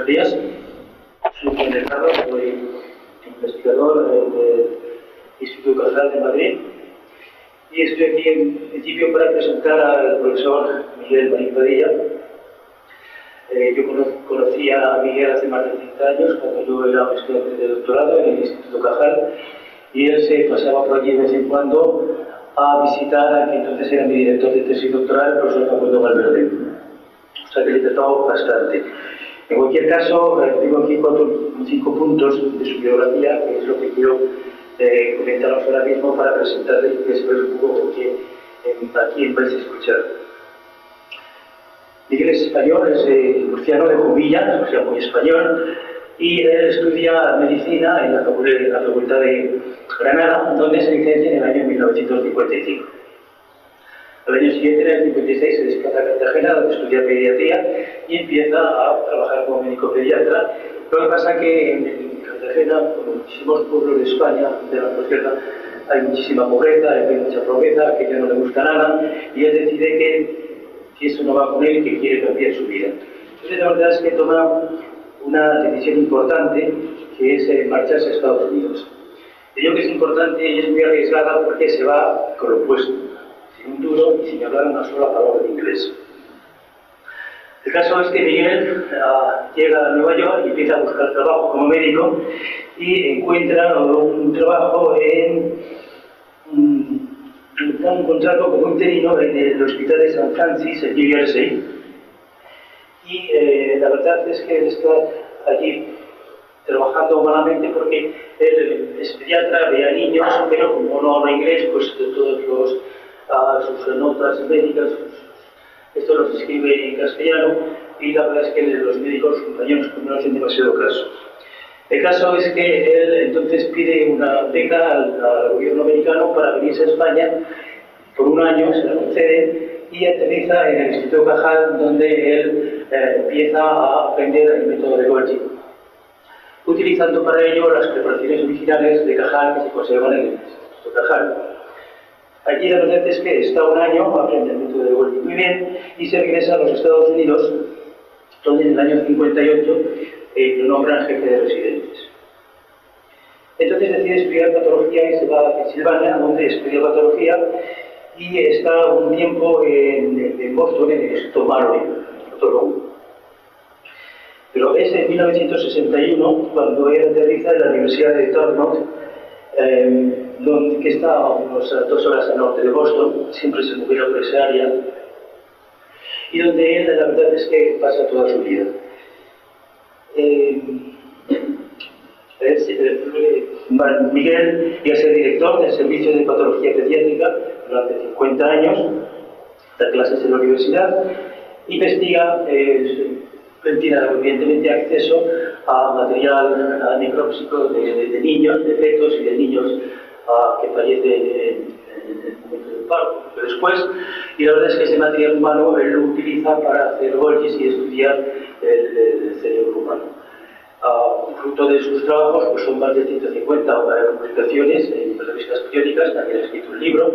días. Soy Juan Ricardo, soy investigador del Instituto Cajal de Madrid y estoy aquí en principio para presentar al profesor Miguel Marín Padilla. Yo conocía a Miguel hace más de 30 años, cuando yo era un estudiante de doctorado en el Instituto Cajal, y él se pasaba por aquí de vez en cuando a visitar a quien entonces era mi director de tesis doctoral, el profesor Facundo Valverde. O sea que le he tratado bastante. En cualquier caso, tengo aquí 5 puntos de su biografía, que es lo que quiero comentaros ahora mismo para presentarles y después un poco que aquí vais a escuchar. Miguel es español, es murciano de Jumilla, o sea, muy español, y él estudia medicina en la Facultad de Granada, donde se licencia en el año 1955. Al año siguiente, en el 56, se desplaza a Cartagena, donde estudia pediatría y empieza a trabajar como médico pediatra. Lo que pasa es que en Cartagena, como muchísimos pueblos de España, de la posguerra, hay muchísima pobreza, hay mucha pobreza, que ya no le gusta nada, y él decide que eso no va con él, que quiere cambiar su vida. Entonces, la verdad es que toma una decisión importante, que es marcharse a Estados Unidos. Digo que es importante y es muy arriesgada porque se va con lo opuesto, sin un duro y sin hablar una sola palabra de inglés. El caso es que Miguel llega a Nueva York y empieza a buscar trabajo como médico y encuentra un trabajo un contrato como interino en el Hospital de San Francis, en New Jersey. Y la verdad es que él está allí trabajando humanamente porque él es pediatra, ve a niños, pero como no habla inglés, pues todos sus notas médicas, esto los escribe en castellano, y la verdad es que los médicos, los compañeros, no hacen demasiado caso. El caso es que él entonces pide una beca al gobierno americano para venirse a España por un año, se la conceden, y aterriza en el Instituto Cajal, donde él empieza a aprender el método de Golgi, utilizando para ello las preparaciones originales de Cajal que se conservan en el Instituto Cajal. Allí la verdad es que está un año, aprende el método de Golgi muy bien, y se regresa a los Estados Unidos, donde en el año 58 lo nombran jefe de residentes. Entonces decide estudiar patología y se va a Pensilvania, donde estudia patología, y está un tiempo en Boston, en el Instituto Marley, otólogo. Pero es en 1961 cuando él aterriza en la Universidad de Dartmouth, que está a unas 2 horas al norte de Boston, siempre se movió por esa área, y donde él, la verdad es que pasa toda su vida. Miguel iba a ser director del Servicio de Patología Pediátrica durante 50 años, da clases en la universidad, investiga, tiene evidentemente acceso a material necrópsico de niños, de fetos y de niños que fallecen en el momento del parto, pero después, y la verdad es que ese material humano él lo utiliza para hacer Golgis y estudiar el cerebro humano. Fruto de sus trabajos pues son más de 150 publicaciones en revistas periódicas, también ha escrito un libro,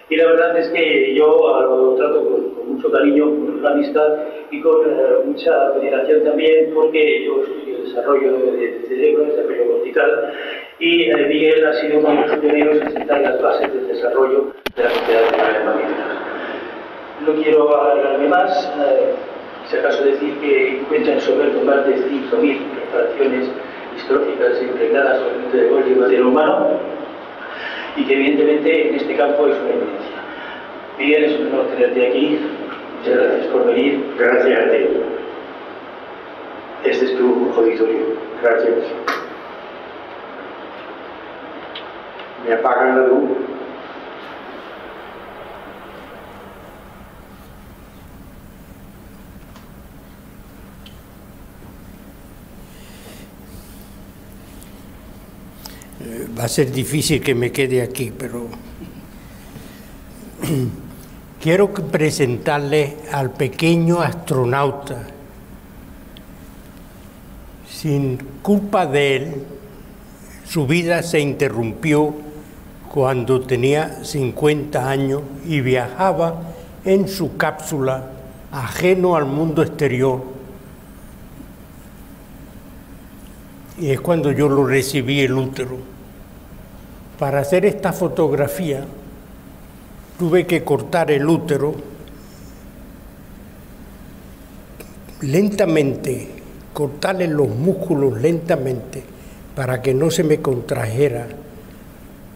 y la verdad es que yo lo trato con mucho cariño, con una amistad y con mucha veneración también, porque yo estudio el desarrollo del cerebro, el desarrollo cortical, y Miguel ha sido uno de los pioneros en sentar las bases del desarrollo de la sociedad de mamíferos. No quiero alargarme más, si acaso decir que encuentran sobre más de 5.000 preparaciones histológicas impregnadas sobre el método de Golgi y material humano, y que evidentemente en este campo es una evidencia. Miguel, es un honor tenerte aquí. Muchas gracias por venir. Gracias a ti. Este es tu auditorio. Gracias. ¿Me apagan la luz? Va a ser difícil que me quede aquí, pero quiero presentarle al pequeño astronauta. Sin culpa de él, su vida se interrumpió cuando tenía 50 años y viajaba en su cápsula, ajeno al mundo exterior, y es cuando yo lo recibí el útero. Para hacer esta fotografía tuve que cortar el útero lentamente, cortarle los músculos lentamente para que no se me contrajera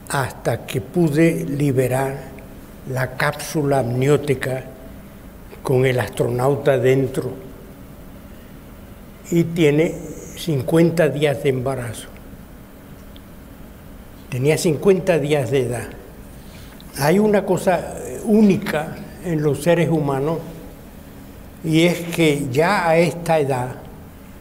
hasta que pude liberar la cápsula amniótica con el astronauta dentro. Y tiene 50 días de embarazo. Tenía 50 días de edad. Hay una cosa única en los seres humanos, y es que ya a esta edad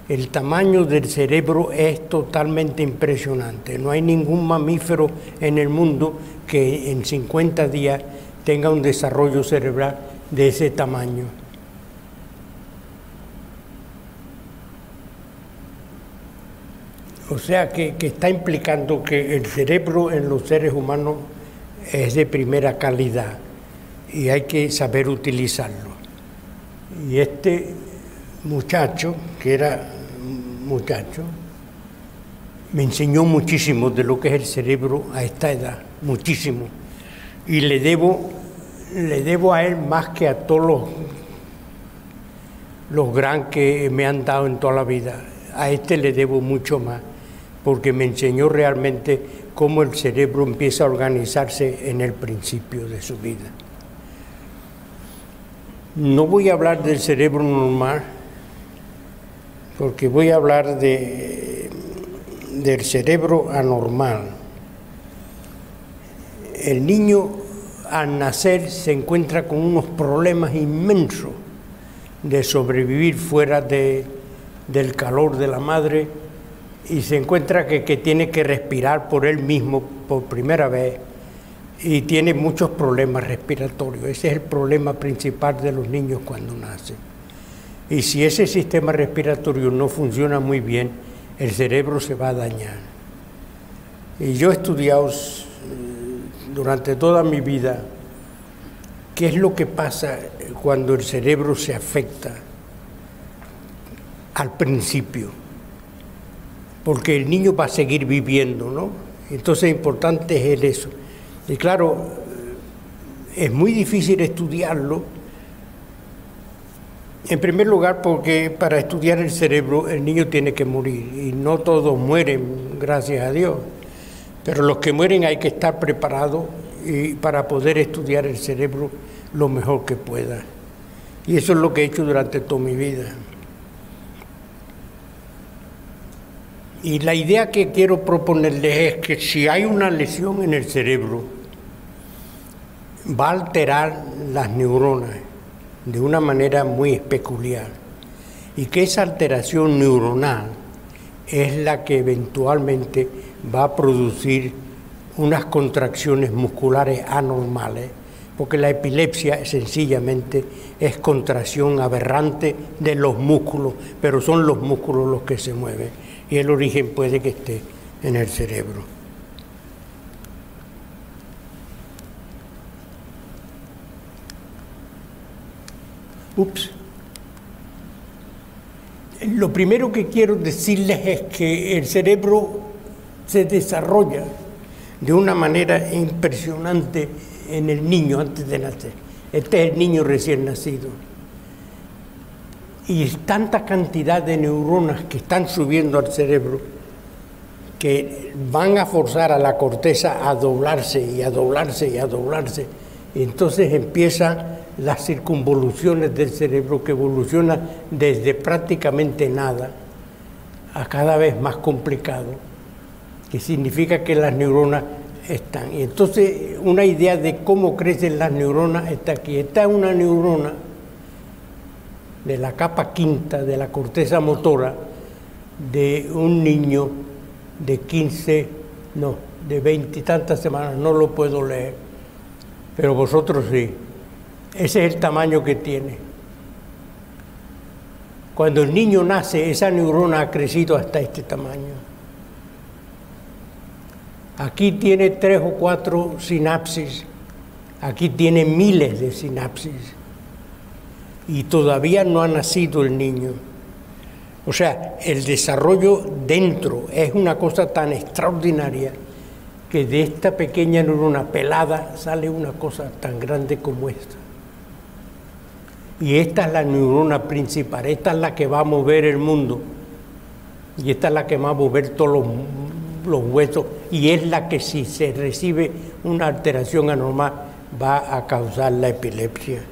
el tamaño del cerebro es totalmente impresionante. No hay ningún mamífero en el mundo que en 50 días tenga un desarrollo cerebral de ese tamaño. O sea que está implicando que el cerebro en los seres humanos es de primera calidad y hay que saber utilizarlo. Y este muchacho, que era muchacho, me enseñó muchísimo de lo que es el cerebro a esta edad, muchísimo. Y le debo a él más que a todos los gran que me han dado en toda la vida. A este le debo mucho más, porque me enseñó realmente cómo el cerebro empieza a organizarse en el principio de su vida. No voy a hablar del cerebro normal, porque voy a hablar del cerebro anormal. El niño al nacer se encuentra con unos problemas inmensos de sobrevivir fuera del calor de la madre, y se encuentra que tiene que respirar por él mismo por primera vez y tiene muchos problemas respiratorios. Ese es el problema principal de los niños cuando nacen. Y si ese sistema respiratorio no funciona muy bien, el cerebro se va a dañar. Y yo he estudiado durante toda mi vida qué es lo que pasa cuando el cerebro se afecta al principio, porque el niño va a seguir viviendo, ¿no? Entonces importante es eso. Y claro, es muy difícil estudiarlo, en primer lugar porque para estudiar el cerebro el niño tiene que morir, y no todos mueren, gracias a Dios, pero los que mueren hay que estar preparados para poder estudiar el cerebro lo mejor que pueda. Y eso es lo que he hecho durante toda mi vida. Y la idea que quiero proponerles es que si hay una lesión en el cerebro, va a alterar las neuronas de una manera muy peculiar, y que esa alteración neuronal es la que eventualmente va a producir unas contracciones musculares anormales, porque la epilepsia sencillamente es contracción aberrante de los músculos, pero son los músculos los que se mueven, y el origen puede que esté en el cerebro. Lo primero que quiero decirles es que el cerebro se desarrolla de una manera impresionante en el niño antes de nacer. Este es el niño recién nacido. Y tanta cantidad de neuronas que están subiendo al cerebro que van a forzar a la corteza a doblarse y a doblarse y a doblarse. Y entonces empiezan las circunvoluciones del cerebro, que evoluciona desde prácticamente nada a cada vez más complicado, que significa que las neuronas están. Y entonces una idea de cómo crecen las neuronas está aquí. Está una neurona de la capa quinta de la corteza motora de un niño de 20 y tantas semanas, no lo puedo leer, pero vosotros sí. Ese es el tamaño que tiene. Cuando el niño nace, esa neurona ha crecido hasta este tamaño. Aquí tiene 3 o 4 sinapsis, aquí tiene miles de sinapsis, y todavía no ha nacido el niño. O sea, el desarrollo dentro es una cosa tan extraordinaria que de esta pequeña neurona pelada sale una cosa tan grande como esta. Y esta es la neurona principal, esta es la que va a mover el mundo. Y esta es la que va a mover todos los huesos. Y es la que, si se recibe una alteración anormal, va a causar la epilepsia.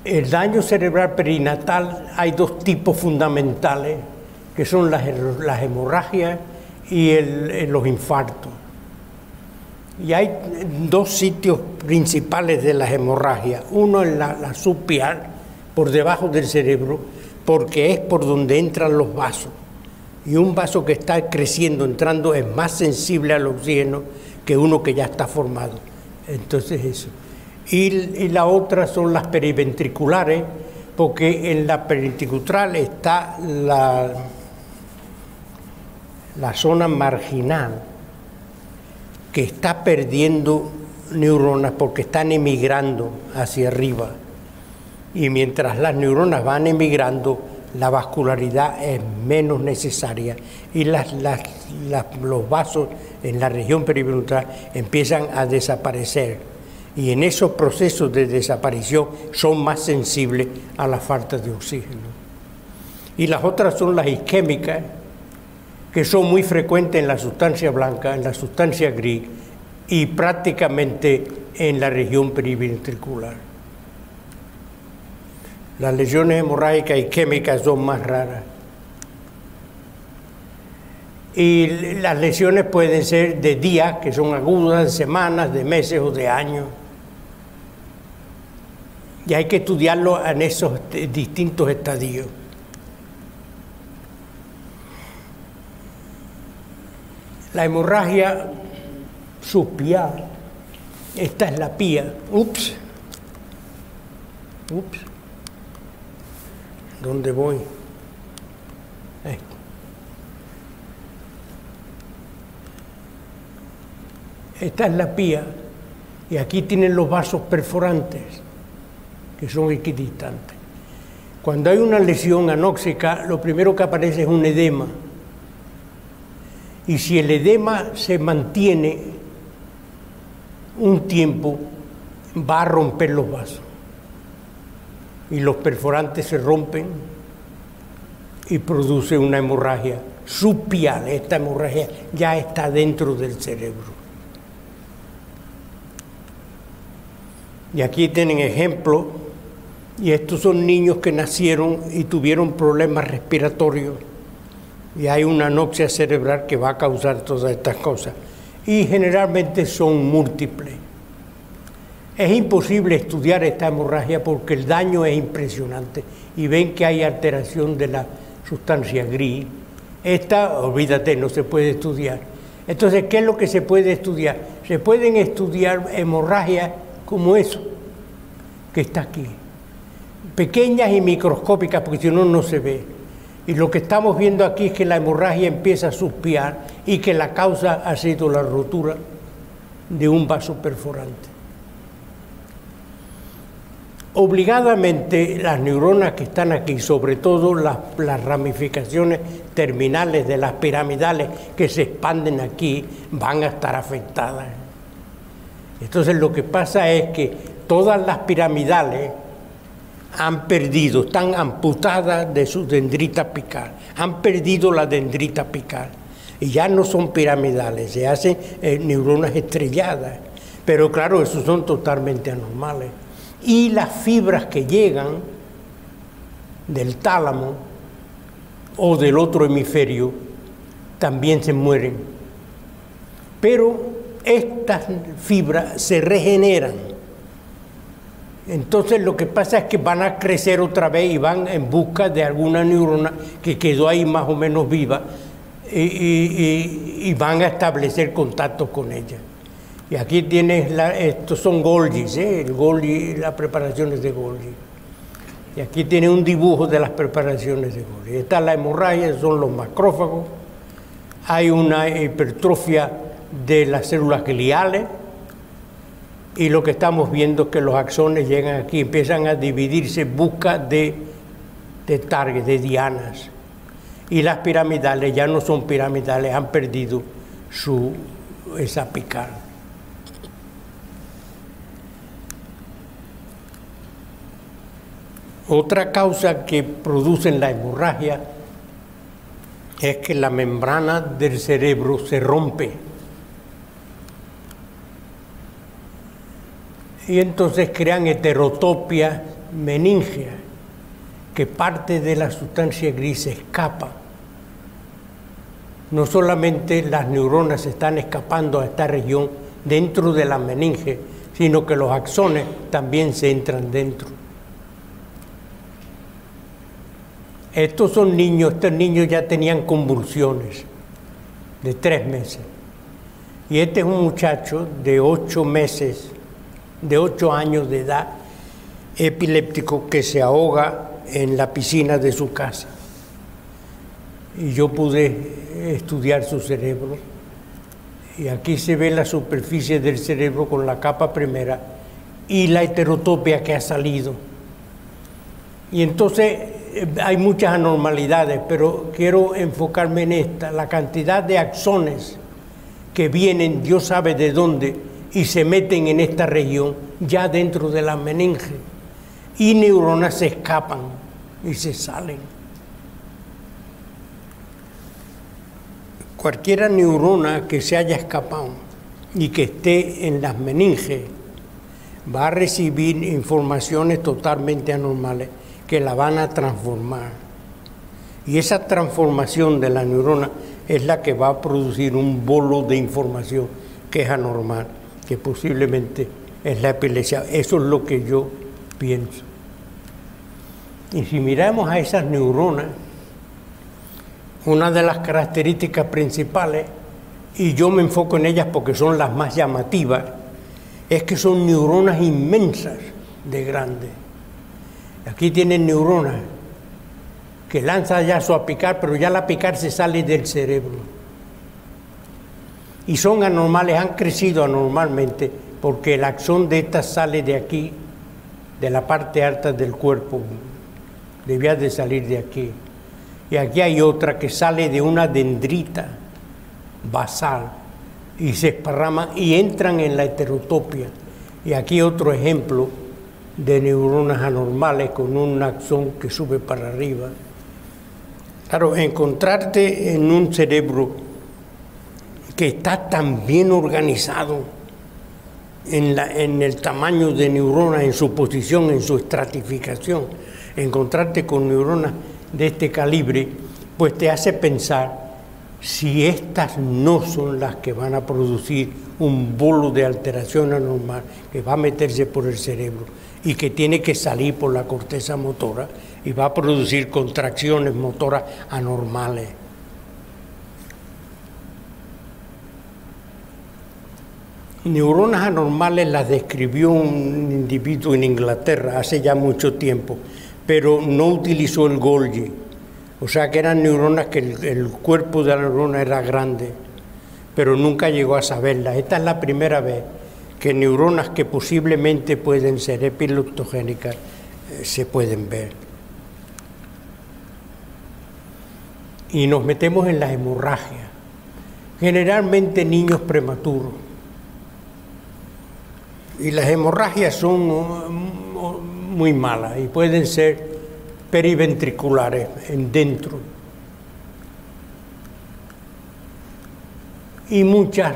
El daño cerebral perinatal, hay dos tipos fundamentales, que son las hemorragias y los infartos. Y hay dos sitios principales de las hemorragias. Uno es la subpial, por debajo del cerebro, porque es por donde entran los vasos. Y un vaso que está creciendo, entrando, es más sensible al oxígeno que uno que ya está formado. Entonces eso. Y la otra son las periventriculares, porque en la periventricular está la zona marginal, que está perdiendo neuronas porque están emigrando hacia arriba. Y mientras las neuronas van emigrando, la vascularidad es menos necesaria y los vasos en la región periventricular empiezan a desaparecer. Y en esos procesos de desaparición son más sensibles a la falta de oxígeno. Y las otras son las isquémicas, que son muy frecuentes en la sustancia blanca, en la sustancia gris y prácticamente en la región periventricular. Las lesiones hemorrágicas isquémicas son más raras. Y las lesiones pueden ser de días, que son agudas, de semanas, de meses o de años. Y hay que estudiarlo en esos distintos estadios. La hemorragia subpial, esta es la pía. Ups. ¿Dónde voy? Esta es la pía y aquí tienen los vasos perforantes, que son equidistantes. Cuando hay una lesión anóxica, lo primero que aparece es un edema. Y si el edema se mantiene un tiempo, va a romper los vasos. Y los perforantes se rompen y produce una hemorragia subpial. Esta hemorragia ya está dentro del cerebro. Y aquí tienen ejemplos, y estos son niños que nacieron y tuvieron problemas respiratorios. Y hay una anoxia cerebral que va a causar todas estas cosas. Y generalmente son múltiples. Es imposible estudiar esta hemorragia porque el daño es impresionante. Y ven que hay alteración de la sustancia gris. Esta, olvídate, no se puede estudiar. Entonces, ¿qué es lo que se puede estudiar? Se pueden estudiar hemorragias como eso, que está aquí. Pequeñas y microscópicas, porque si no, no se ve. Y lo que estamos viendo aquí es que la hemorragia empieza a subpiar y que la causa ha sido la rotura de un vaso perforante. Obligadamente las neuronas que están aquí, sobre todo las ramificaciones terminales de las piramidales que se expanden aquí, van a estar afectadas. Entonces lo que pasa es que todas las piramidales han perdido, están amputadas de su dendrita apical, han perdido la dendrita apical y ya no son piramidales, se hacen neuronas estrelladas, pero claro, esos son totalmente anormales. Y las fibras que llegan del tálamo o del otro hemisferio también se mueren, pero estas fibras se regeneran. Entonces lo que pasa es que van a crecer otra vez y van en busca de alguna neurona que quedó ahí más o menos viva y van a establecer contacto con ella. Y aquí tienes, estos son Golgis, el Golgi, las preparaciones de Golgi. Y aquí tiene un dibujo de las preparaciones de Golgi. Está la hemorragia, son los macrófagos. Hay una hipertrofia de las células gliales. y lo que estamos viendo es que los axones llegan aquí, empiezan a dividirse en busca de target, de dianas. Y las piramidales ya no son piramidales, han perdido esa apical. Otra causa que produce la hemorragia es que la membrana del cerebro se rompe. Y entonces crean heterotopia meningea, que parte de la sustancia gris escapa. No solamente las neuronas están escapando a esta región dentro de la meninge, sino que los axones también se entran dentro. Estos niños ya tenían convulsiones de 3 meses. Y este es un muchacho de 8 meses, de 8 años de edad, epiléptico, que se ahoga en la piscina de su casa. Y yo pude estudiar su cerebro. Y aquí se ve la superficie del cerebro con la capa primera y la heterotopia que ha salido. Y entonces hay muchas anormalidades, pero quiero enfocarme en esta, la cantidad de axones que vienen, Dios sabe de dónde, y se meten en esta región, ya dentro de la meninge, y neuronas se escapan y se salen. Cualquier neurona que se haya escapado y que esté en las meninges va a recibir informaciones totalmente anormales que la van a transformar. Y esa transformación de la neurona es la que va a producir un bolo de información que es anormal, que posiblemente es la epilepsia. Eso es lo que yo pienso. Y si miramos a esas neuronas, una de las características principales, y yo me enfoco en ellas porque son las más llamativas, es que son neuronas inmensas de grandes. Aquí tienen neuronas que lanzan ya su apical, pero ya la apical se sale del cerebro. Y son anormales, han crecido anormalmente, porque el axón de estas sale de aquí, de la parte alta del cuerpo, debía de salir de aquí. Y aquí hay otra que sale de una dendrita basal y se esparrama y entran en la heterotopia. Y aquí otro ejemplo de neuronas anormales con un axón que sube para arriba. Claro, encontrarte en un cerebro que está tan bien organizado en el tamaño de neuronas, en su posición, en su estratificación, encontrarte con neuronas de este calibre, pues te hace pensar si estas no son las que van a producir un bolo de alteración anormal que va a meterse por el cerebro y que tiene que salir por la corteza motora y va a producir contracciones motoras anormales. Neuronas anormales las describió un individuo en Inglaterra hace ya mucho tiempo, pero no utilizó el Golgi. O sea que eran neuronas que el cuerpo de la neurona era grande, pero nunca llegó a saberlas. Esta es la primera vez que neuronas que posiblemente pueden ser epileptogénicas se pueden ver. Y nos metemos en las hemorragias. Generalmente niños prematuros. Y las hemorragias son muy malas y pueden ser periventriculares dentro. Y muchas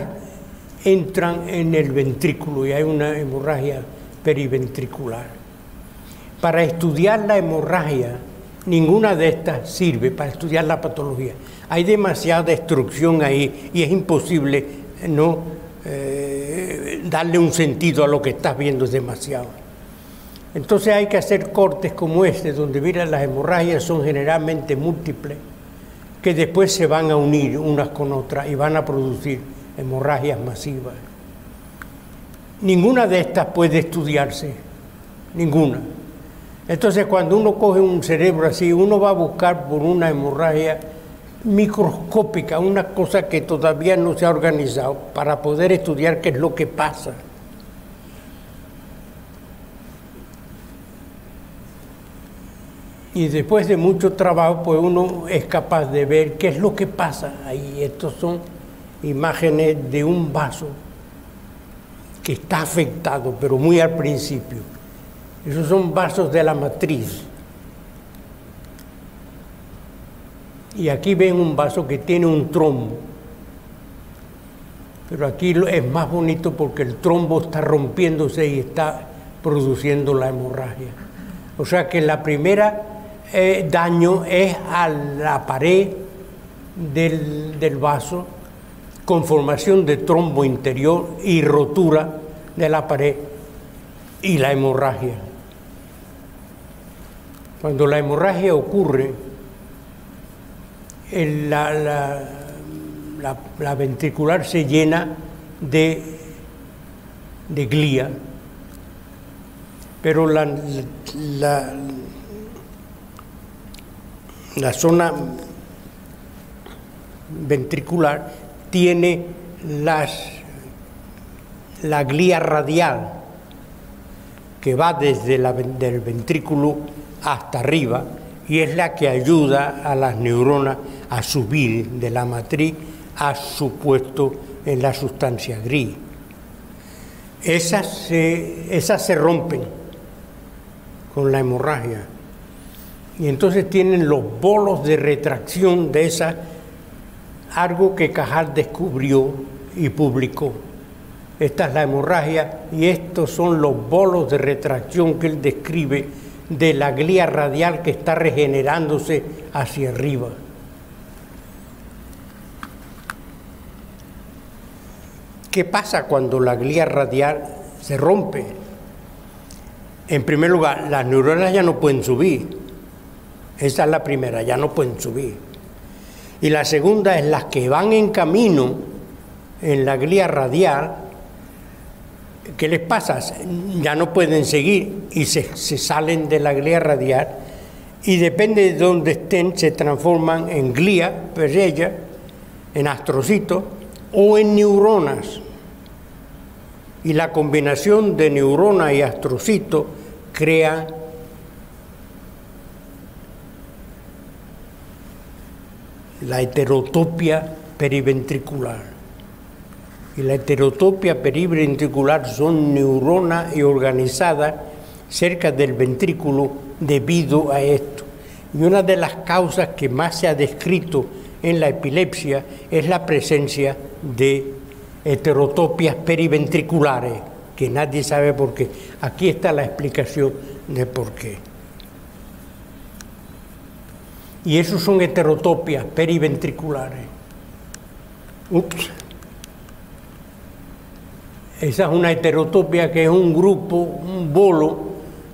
entran en el ventrículo y hay una hemorragia periventricular. Para estudiar la hemorragia, ninguna de estas sirve para estudiar la patología. Hay demasiada destrucción ahí y es imposible darle un sentido a lo que estás viendo, es demasiado. Entonces hay que hacer cortes como este, donde mira, las hemorragias son generalmente múltiples, que después se van a unir unas con otras y van a producir hemorragias masivas. Ninguna de estas puede estudiarse, ninguna. Entonces cuando uno coge un cerebro así, uno va a buscar por una hemorragia microscópica, una cosa que todavía no se ha organizado para poder estudiar qué es lo que pasa. Y después de mucho trabajo, pues uno es capaz de ver qué es lo que pasa ahí. Estos son imágenes de un vaso que está afectado, pero muy al principio. Esos son vasos de la matriz. Y aquí ven un vaso que tiene un trombo. Pero aquí es más bonito porque el trombo está rompiéndose y está produciendo la hemorragia. O sea que la primera daño es a la pared del vaso, con formación de trombo interior y rotura de la pared y la hemorragia. Cuando la hemorragia ocurre, la ventricular se llena de glía, pero la zona ventricular tiene la glía radial que va desde del ventrículo hasta arriba y es la que ayuda a las neuronas a subir de la matriz a su puesto en la sustancia gris. Esas se rompen con la hemorragia y entonces tienen los bolos de retracción de esa, algo que Cajal descubrió y publicó. Esta es la hemorragia y estos son los bolos de retracción que él describe de la glía radial que está regenerándose hacia arriba. ¿Qué pasa cuando la glía radial se rompe? En primer lugar, las neuronas ya no pueden subir. Esa es la primera, ya no pueden subir. Y la segunda es las que van en camino en la glía radial. ¿Qué les pasa? Ya no pueden seguir y se salen de la glía radial y depende de dónde estén se transforman en glía, perella, en astrocitos o en neuronas. Y la combinación de neurona y astrocito crea la heterotopia periventricular. Y la heterotopia periventricular son neuronas y organizadas cerca del ventrículo debido a esto. Y una de las causas que más se ha descrito en la epilepsia es la presencia de heterotopias periventriculares, que nadie sabe por qué. Aquí está la explicación de por qué. Y esos son heterotopias periventriculares. Ups. Esa es una heterotopia que es un grupo, un bolo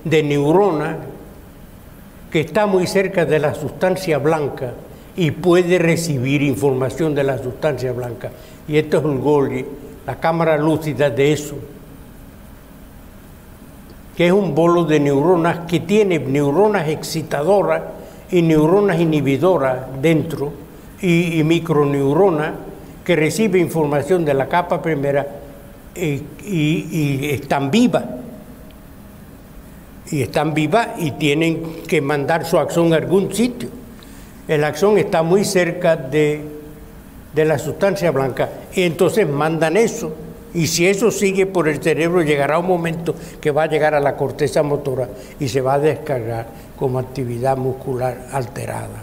de neuronas que está muy cerca de la sustancia blanca y puede recibir información de la sustancia blanca. Y esto es un Golgi, la cámara lúcida de eso, que es un bolo de neuronas que tiene neuronas excitadoras y neuronas inhibidoras dentro y microneuronas que recibe información de la capa primera y están vivas. Y están vivas y tienen que mandar su axón a algún sitio. El axón está muy cerca de la sustancia blanca y entonces mandan eso. Y si eso sigue por el cerebro, llegará un momento que va a llegar a la corteza motora y se va a descargar como actividad muscular alterada.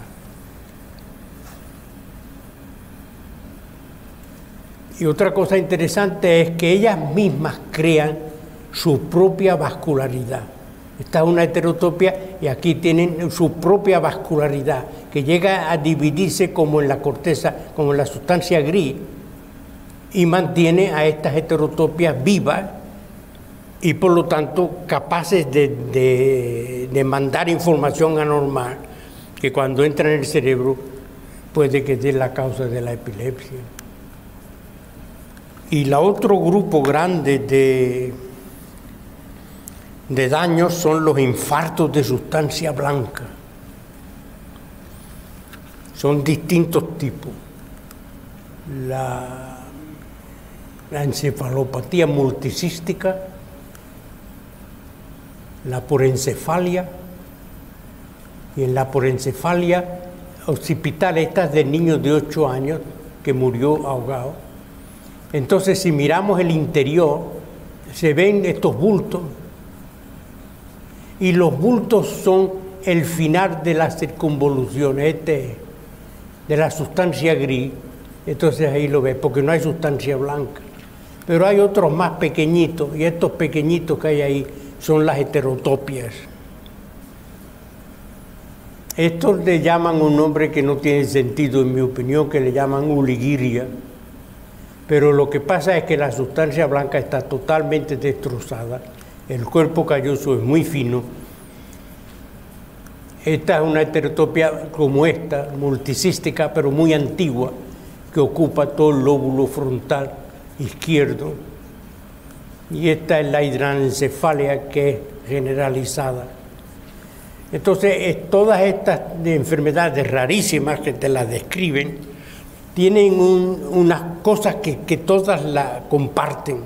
Y otra cosa interesante es que ellas mismas crean su propia vascularidad. Esta es una heterotopia y aquí tienen su propia vascularidad, que llega a dividirse como en la corteza, como en la sustancia gris, y mantiene a estas heterotopias vivas y por lo tanto capaces de mandar información anormal que cuando entra en el cerebro puede que dé la causa de la epilepsia. Y el otro grupo grande de daños son los infartos de sustancia blanca. Son distintos tipos. La encefalopatía multicística, la porencefalia, Y en la porencefalia occipital, esta es del niño de 8 años que murió ahogado. Entonces, si miramos el interior, se ven estos bultos, y los bultos son el final de las circunvoluciones, de la sustancia gris. Entonces ahí lo ves, porque no hay sustancia blanca. Pero hay otros más pequeñitos, y estos pequeñitos que hay ahí son las heterotopias. Estos le llaman un nombre que no tiene sentido, en mi opinión, que le llaman uligiria. Pero lo que pasa es que la sustancia blanca está totalmente destrozada. El cuerpo calloso es muy fino. Esta es una heterotopia como esta, multicística, pero muy antigua, que ocupa todo el lóbulo frontal izquierdo. Y esta es la hidranencefalia, que es generalizada. Entonces, todas estas enfermedades rarísimas que te las describen, tienen unas cosas que todas la comparten.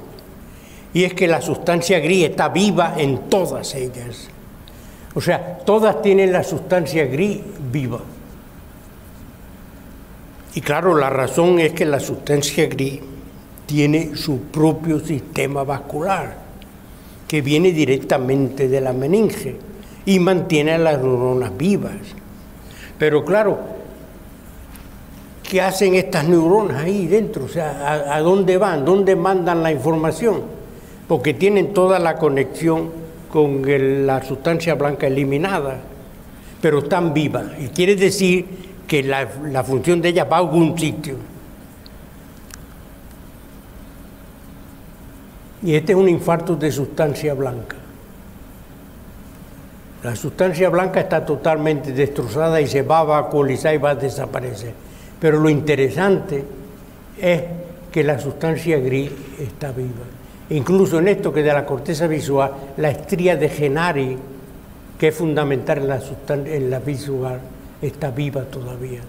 Y es que la sustancia gris está viva en todas ellas. O sea, todas tienen la sustancia gris viva. Y claro, la razón es que la sustancia gris tiene su propio sistema vascular, que viene directamente de la meninge y mantiene a las neuronas vivas. Pero claro, ¿qué hacen estas neuronas ahí dentro? O sea, ¿a dónde van? ¿Dónde mandan la información? Porque tienen toda la conexión con la sustancia blanca eliminada, pero están vivas. Y quiere decir que la función de ellas va a algún sitio. Y este es un infarto de sustancia blanca. La sustancia blanca está totalmente destrozada y se va a vacuolizar y va a desaparecer. Pero lo interesante es que la sustancia gris está viva. Incluso en esto que de la corteza visual, la estría de Genari, que es fundamental en la visual, está viva todavía.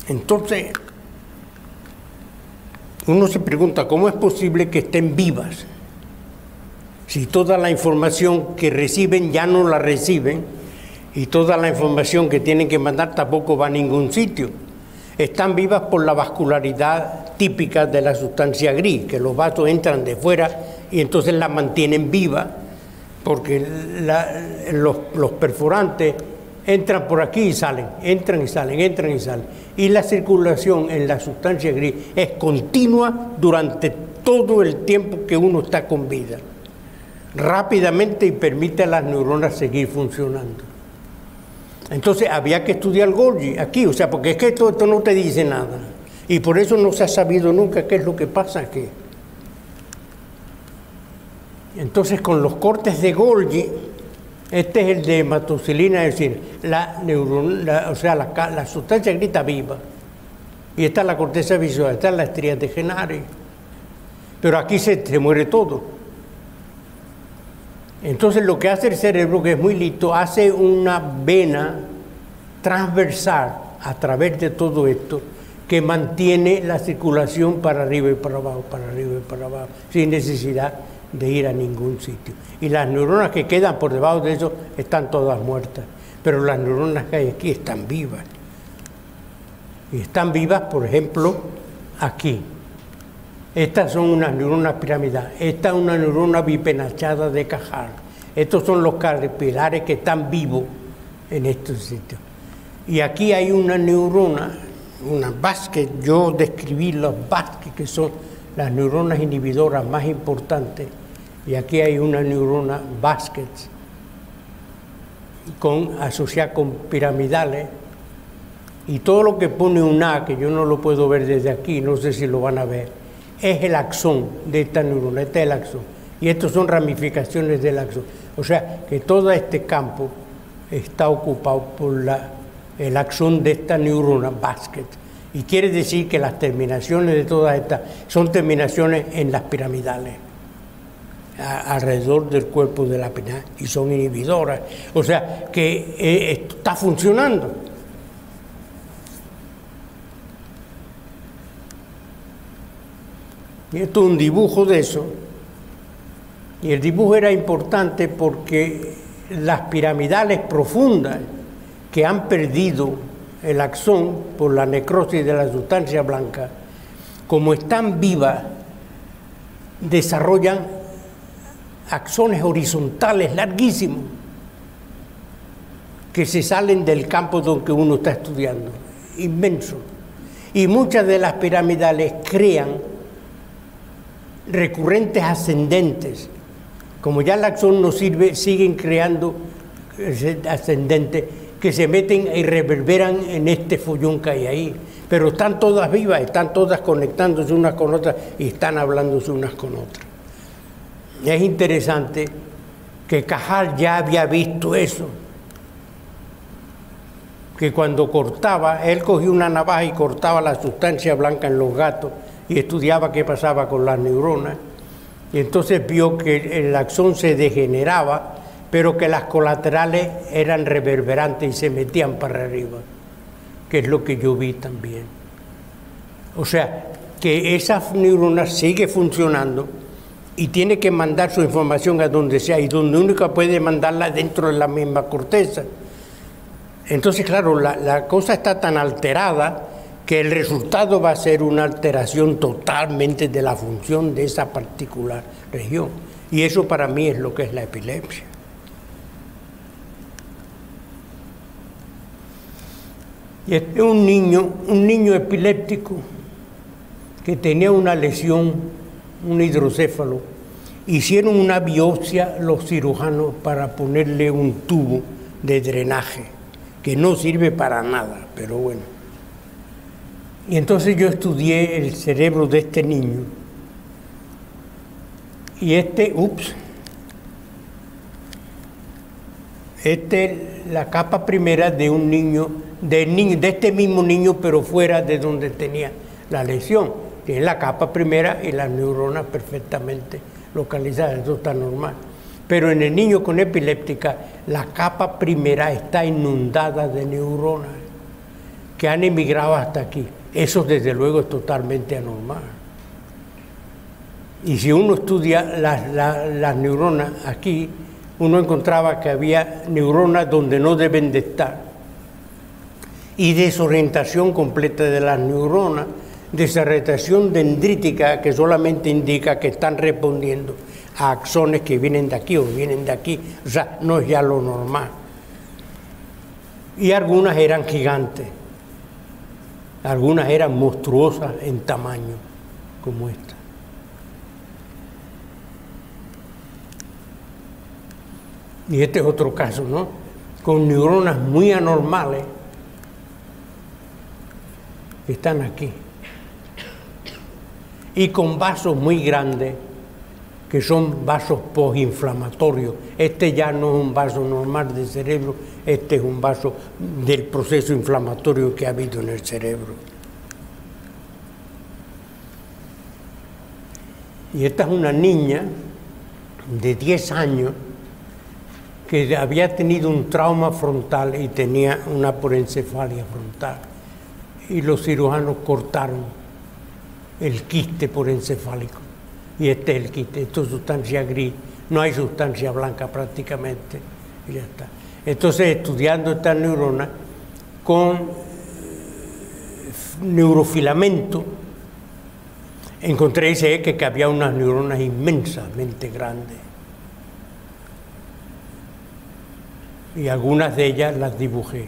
Entonces, uno se pregunta, ¿cómo es posible que estén vivas? Si toda la información que reciben ya no la reciben, y toda la información que tienen que mandar tampoco va a ningún sitio. Están vivas por la vascularidad típica de la sustancia gris, que los vasos entran de fuera y entonces la mantienen viva, porque los perforantes entran por aquí y salen, entran y salen, entran y salen. Y la circulación en la sustancia gris es continua durante todo el tiempo que uno está con vida, rápidamente, y permite a las neuronas seguir funcionando. Entonces había que estudiar Golgi aquí, o sea, porque es que esto no te dice nada. Y por eso no se ha sabido nunca qué es lo que pasa aquí. Entonces, con los cortes de Golgi, este es el de hematocilina, es decir, la sustancia gris está viva. Y esta es la corteza visual, esta es la estría de Genari. Pero aquí se muere todo. Entonces lo que hace el cerebro, que es muy listo, hace una vena transversal a través de todo esto que mantiene la circulación para arriba y para abajo, para arriba y para abajo, sin necesidad de ir a ningún sitio. Y las neuronas que quedan por debajo de eso están todas muertas, pero las neuronas que hay aquí están vivas. Y están vivas, por ejemplo, aquí. Estas son unas neuronas piramidales. Esta es una neurona bipenachada de Cajal. Estos son los capilares que están vivos en estos sitios. Y aquí hay una neurona, una basket. Yo describí los baskets, que son las neuronas inhibidoras más importantes. Y aquí hay una neurona basket asociada con piramidales. Y todo lo que pone un A, que yo no lo puedo ver desde aquí, no sé si lo van a ver, es el axón de esta neurona, este es el axón. Y estos son ramificaciones del axón. O sea, que todo este campo está ocupado por el axón de esta neurona basket. Y quiere decir que las terminaciones de todas estas son terminaciones en las piramidales, alrededor del cuerpo de la pirámide, y son inhibidoras. O sea, que esto está funcionando. Y esto es un dibujo de eso. Y el dibujo era importante porque las piramidales profundas que han perdido el axón por la necrosis de la sustancia blanca, como están vivas, desarrollan axones horizontales larguísimos que se salen del campo donde uno está estudiando, inmenso. Y muchas de las piramidales crean recurrentes ascendentes. Como ya el axón no sirve, siguen creando ascendentes que se meten y reverberan en este follón que hay ahí. Pero están todas vivas, están todas conectándose unas con otras y están hablándose unas con otras. Y es interesante que Cajal ya había visto eso, que cuando cortaba, él cogía una navaja y cortaba la sustancia blanca en los gatos y estudiaba qué pasaba con las neuronas, y entonces vio que el axón se degeneraba, pero que las colaterales eran reverberantes y se metían para arriba, que es lo que yo vi también. O sea, que esa neurona sigue funcionando y tiene que mandar su información a donde sea, y donde única puede mandarla dentro de la misma corteza. Entonces, claro, la cosa está tan alterada que el resultado va a ser una alteración totalmente de la función de esa particular región. Y eso para mí es lo que es la epilepsia. Y este es un niño epiléptico que tenía una lesión, un hidrocéfalo. Hicieron una biopsia los cirujanos para ponerle un tubo de drenaje, que no sirve para nada, pero bueno. Y entonces yo estudié el cerebro de este niño. Y la capa primera de un niño, de este mismo niño, pero fuera de donde tenía la lesión. Tiene la capa primera y las neuronas perfectamente localizadas, eso está normal. Pero en el niño con epiléptica, la capa primera está inundada de neuronas que han emigrado hasta aquí. Eso desde luego es totalmente anormal. Y si uno estudia las neuronas aquí, uno encontraba que había neuronas donde no deben de estar, y desorientación completa de las neuronas, desorientación dendrítica que solamente indica que están respondiendo a axones que vienen de aquí o vienen de aquí, o sea, no es ya lo normal. Y algunas eran gigantes, algunas eran monstruosas en tamaño, como esta. Y este es otro caso, ¿no? Con neuronas muy anormales que están aquí. Y con vasos muy grandes, que son vasos postinflamatorios. Este ya no es un vaso normal del cerebro, este es un vaso del proceso inflamatorio que ha habido en el cerebro. Y esta es una niña de 10 años que había tenido un trauma frontal y tenía una porencefalia frontal. Y los cirujanos cortaron el quiste porencefálico. Y este es el quiste, esto es sustancia gris, no hay sustancia blanca prácticamente, y ya está. Entonces, estudiando estas neuronas con neurofilamento, encontré que había unas neuronas inmensamente grandes. Y algunas de ellas las dibujé.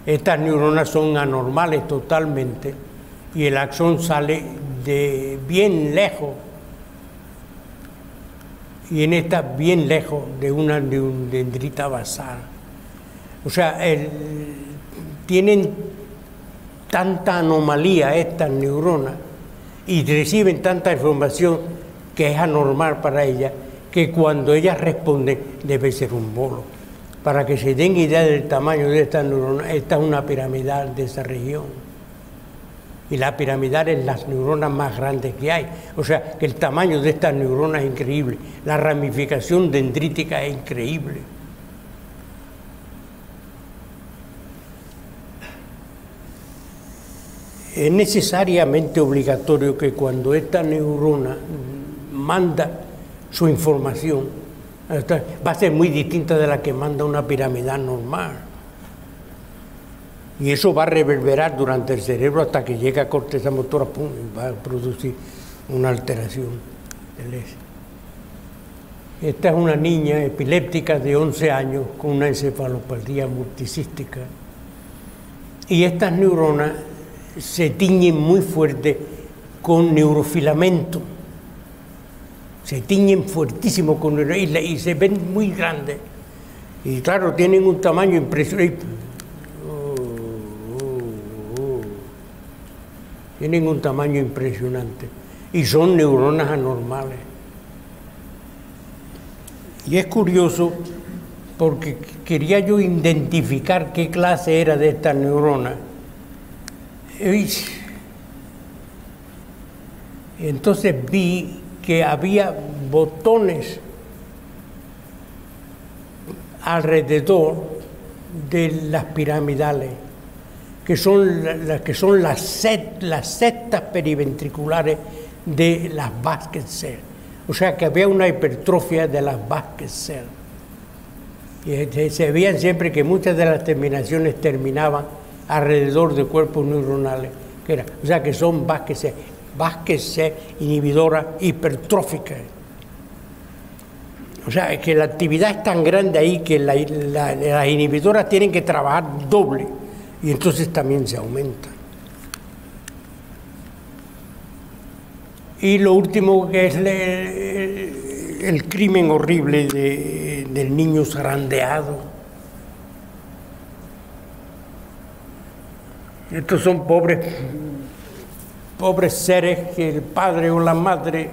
Estas neuronas son anormales totalmente, y el axón sale de bien lejos, y en esta bien lejos de un dendrita basal. O sea, tienen tanta anomalía estas neuronas y reciben tanta información que es anormal para ellas, que cuando ellas responden debe ser un bolo. Para que se den idea del tamaño de estas neuronas, esta es una piramidal de esa región. Y la piramidal es las neuronas más grandes que hay. O sea, que el tamaño de estas neuronas es increíble. La ramificación dendrítica es increíble. Es necesariamente obligatorio que cuando esta neurona manda su información va a ser muy distinta de la que manda una piramidal normal. Y eso va a reverberar durante el cerebro hasta que llega a corteza motora, ¡pum!, y va a producir una alteración del S. Esta es una niña epiléptica de 11 años con una encefalopatía multicística. Y estas neuronas se tiñen muy fuerte con neurofilamento. Se tiñen fuertísimo con neurofilamento y se ven muy grandes. Y claro, tienen un tamaño impresionante. Tienen un tamaño impresionante. Y son neuronas anormales. Y es curioso porque quería yo identificar qué clase era de esta neurona. Entonces vi que había botones alrededor de las piramidales, que son las cestas periventriculares de las basket cells. O sea que había una hipertrofia de las basket cells. Y se veían siempre que muchas de las terminaciones terminaban alrededor de cuerpos neuronales. O sea que son basket cells inhibidoras hipertróficas. O sea que la actividad es tan grande ahí que las inhibidoras tienen que trabajar doble y entonces también se aumenta. Y lo último que es el crimen horrible del niño zarandeado. Estos son pobres seres que el padre o la madre,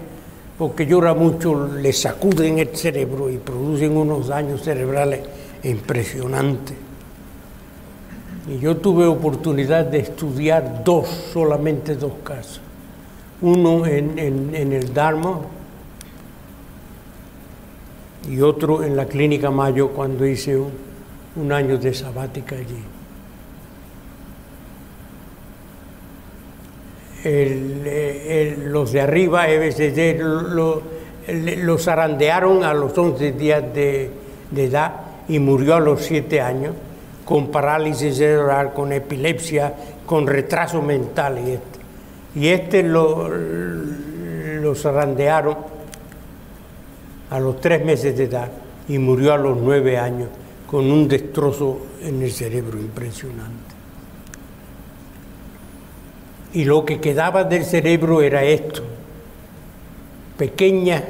porque llora mucho, le sacuden el cerebro y producen unos daños cerebrales impresionantes. Y yo tuve oportunidad de estudiar solamente dos casos. Uno en el Dharma y otro en la Clínica Mayo cuando hice un año de sabática allí. Los de arriba, los zarandearon a los 11 días de edad y murió a los 7 años con parálisis cerebral, con epilepsia, con retraso mental y lo zarandearon a los 3 meses de edad y murió a los 9 años con un destrozo en el cerebro impresionante. Y lo que quedaba del cerebro era esto, pequeñas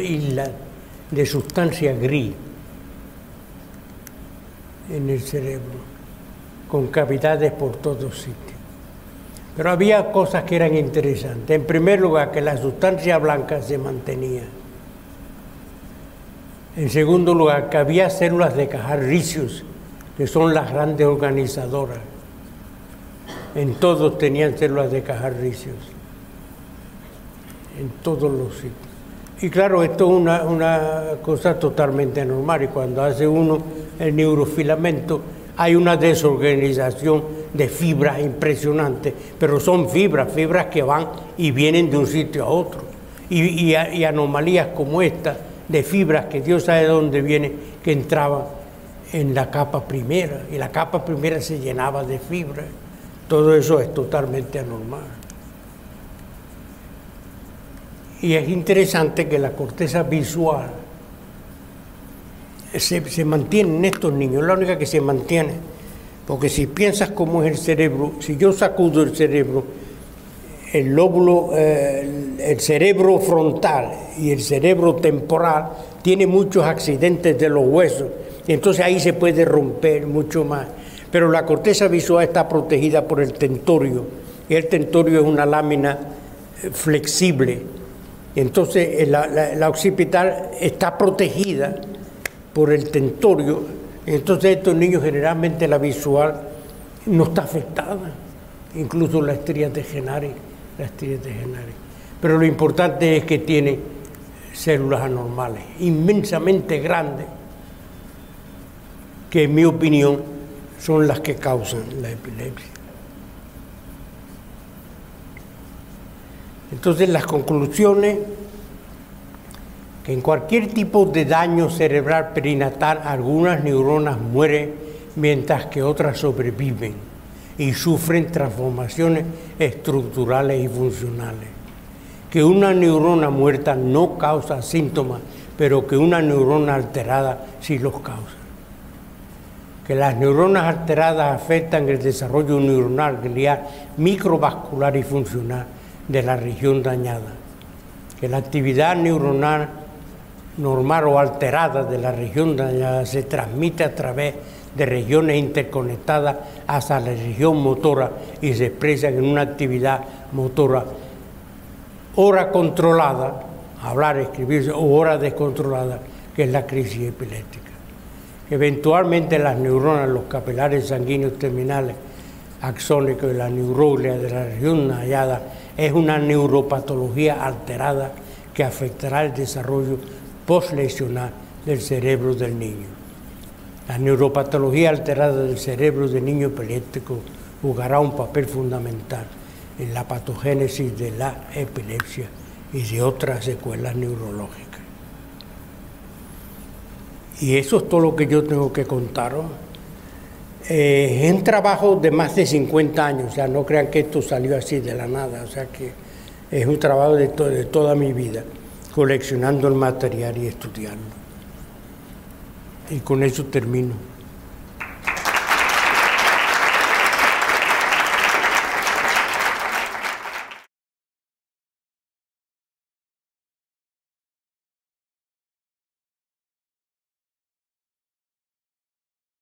islas de sustancia gris en el cerebro, con cavidades por todos sitios. Pero había cosas que eran interesantes. En primer lugar, que la sustancia blanca se mantenía. En segundo lugar, que había células de Cajar-Ricius, que son las grandes organizadoras. En todos tenían células de Cajar-Ricius, en todos los sitios. Y claro, esto es una cosa totalmente anormal, y cuando hace uno el neurofilamento hay una desorganización de fibras impresionante, pero son fibras que van y vienen de un sitio a otro. Y anomalías como esta, de fibras que Dios sabe de dónde vienen, que entraban en la capa primera, y la capa primera se llenaba de fibras. Todo eso es totalmente anormal. Y es interesante que la corteza visual se mantiene en estos niños, es la única que se mantiene. Porque si piensas cómo es el cerebro, si yo sacudo el cerebro, el lóbulo, el cerebro frontal y el cerebro temporal tiene muchos accidentes de los huesos, y entonces ahí se puede romper mucho más. Pero la corteza visual está protegida por el tentorio, y el tentorio es una lámina flexible. Entonces la occipital está protegida por el tentorio, entonces estos niños generalmente la visual no está afectada, incluso la estríate genaris. Pero lo importante es que tiene células anormales, inmensamente grandes, que en mi opinión son las que causan la epilepsia. Entonces las conclusiones que en cualquier tipo de daño cerebral perinatal algunas neuronas mueren mientras que otras sobreviven y sufren transformaciones estructurales y funcionales. Que una neurona muerta no causa síntomas, pero que una neurona alterada sí los causa. Que las neuronas alteradas afectan el desarrollo neuronal, glial, microvascular y funcional de la región dañada. Que la actividad neuronal normal o alterada de la región dañada se transmite a través de regiones interconectadas hasta la región motora y se expresan en una actividad motora hora controlada, hablar, escribir, o hora descontrolada, que es la crisis epiléptica. Eventualmente las neuronas, los capilares sanguíneos terminales, axónicos y la neuroglia de la región dañada es una neuropatología alterada que afectará el desarrollo postlesional del cerebro del niño. La neuropatología alterada del cerebro del niño epiléptico jugará un papel fundamental en la patogénesis de la epilepsia y de otras secuelas neurológicas. Y eso es todo lo que yo tengo que contaros. Es un trabajo de más de 50 años, o sea, no crean que esto salió así de la nada, o sea que es un trabajo de toda mi vida, coleccionando el material y estudiando. Y con eso termino.